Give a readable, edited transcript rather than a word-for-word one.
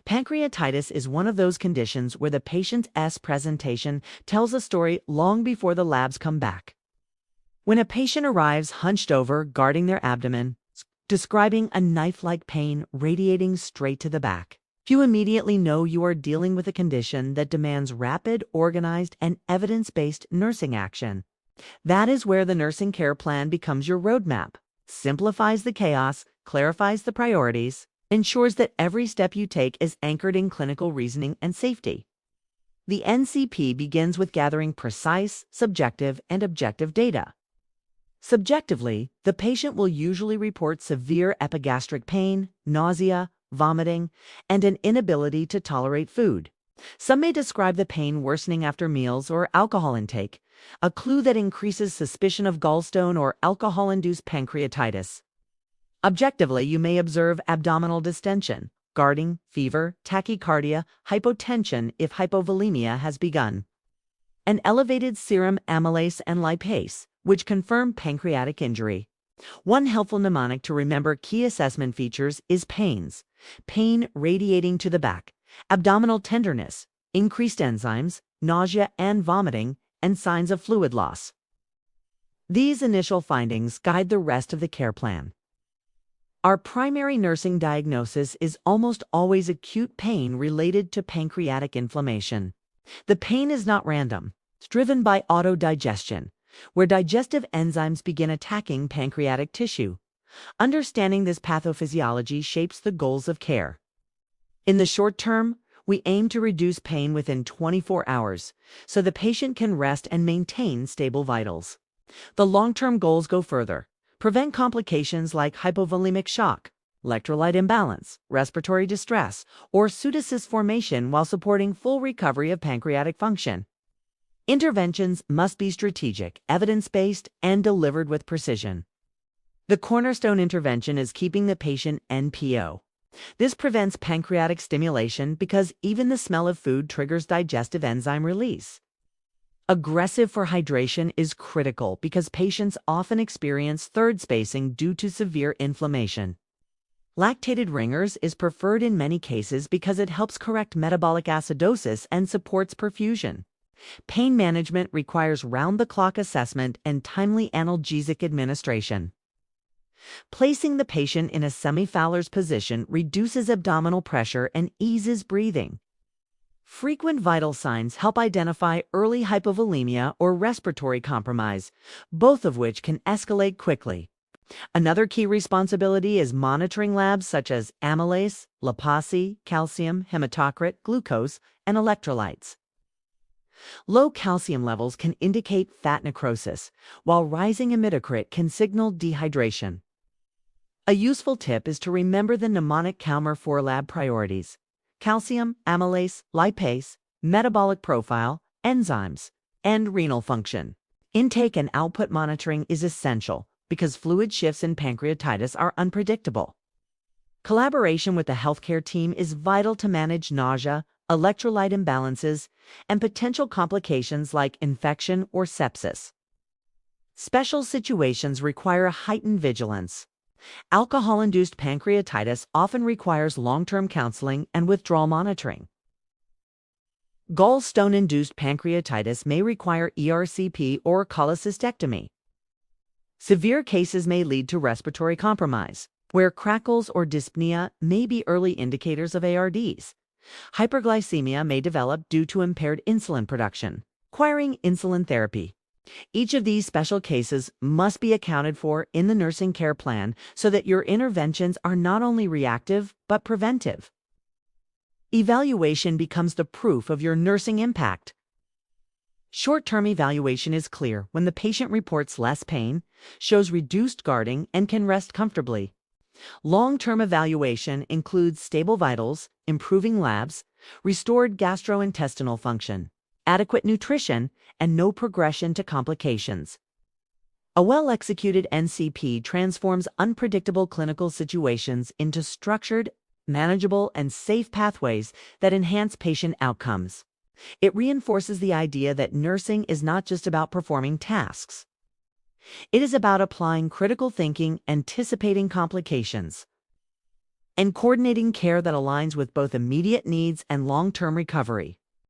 Pancreatitis is one of those conditions where the patient's presentation tells a story long before the labs come back. When a patient arrives hunched over, guarding their abdomen, describing a knife-like pain radiating straight to the back, you immediately know you are dealing with a condition that demands rapid, organized, and evidence-based nursing action. That is where the nursing care plan becomes your roadmap, simplifies the chaos, clarifies the priorities, ensures that every step you take is anchored in clinical reasoning and safety. The NCP begins with gathering precise, subjective, and objective data. Subjectively, the patient will usually report severe epigastric pain, nausea, vomiting, and an inability to tolerate food. Some may describe the pain worsening after meals or alcohol intake, a clue that increases suspicion of gallstone or alcohol-induced pancreatitis. Objectively, you may observe abdominal distension, guarding, fever, tachycardia, hypotension if hypovolemia has begun, an elevated serum amylase and lipase, which confirm pancreatic injury. One helpful mnemonic to remember key assessment features is pains, pain radiating to the back, abdominal tenderness, increased enzymes, nausea and vomiting, and signs of fluid loss. These initial findings guide the rest of the care plan. Our primary nursing diagnosis is almost always acute pain related to pancreatic inflammation. The pain is not random. It's driven by autodigestion, where digestive enzymes begin attacking pancreatic tissue. Understanding this pathophysiology shapes the goals of care. In the short term, we aim to reduce pain within 24 hours so the patient can rest and maintain stable vitals. The long-term goals go further. Prevent complications like hypovolemic shock, electrolyte imbalance, respiratory distress, or pseudocyst formation while supporting full recovery of pancreatic function. Interventions must be strategic, evidence-based, and delivered with precision. The cornerstone intervention is keeping the patient NPO. This prevents pancreatic stimulation because even the smell of food triggers digestive enzyme release. Aggressive for hydration is critical because patients often experience third spacing due to severe inflammation. Lactated ringers is preferred in many cases because it helps correct metabolic acidosis and supports perfusion. Pain management requires round-the-clock assessment and timely analgesic administration. Placing the patient in a semi-Fowler's position reduces abdominal pressure and eases breathing. Frequent vital signs help identify early hypovolemia or respiratory compromise, both of which can escalate quickly. Another key responsibility is monitoring labs such as amylase, lipase, calcium, hematocrit, glucose, and electrolytes. Low calcium levels can indicate fat necrosis, while rising hematocrit can signal dehydration. A useful tip is to remember the mnemonic Kalmer 4 lab priorities: calcium, amylase, lipase, metabolic profile, enzymes, and renal function. Intake and output monitoring is essential because fluid shifts in pancreatitis are unpredictable. Collaboration with the healthcare team is vital to manage nausea, electrolyte imbalances, and potential complications like infection or sepsis. Special situations require heightened vigilance. Alcohol-induced pancreatitis often requires long-term counseling and withdrawal monitoring. Gallstone-induced pancreatitis may require ERCP or cholecystectomy. Severe cases may lead to respiratory compromise, where crackles or dyspnea may be early indicators of ARDS. Hyperglycemia may develop due to impaired insulin production, requiring insulin therapy. Each of these special cases must be accounted for in the nursing care plan so that your interventions are not only reactive but preventive. Evaluation becomes the proof of your nursing impact. Short-term evaluation is clear when the patient reports less pain, shows reduced guarding, and can rest comfortably. Long-term evaluation includes stable vitals, improving labs, restored gastrointestinal function, adequate nutrition, and no progression to complications. A well-executed NCP transforms unpredictable clinical situations into structured, manageable, and safe pathways that enhance patient outcomes. It reinforces the idea that nursing is not just about performing tasks. It is about applying critical thinking, anticipating complications, and coordinating care that aligns with both immediate needs and long-term recovery.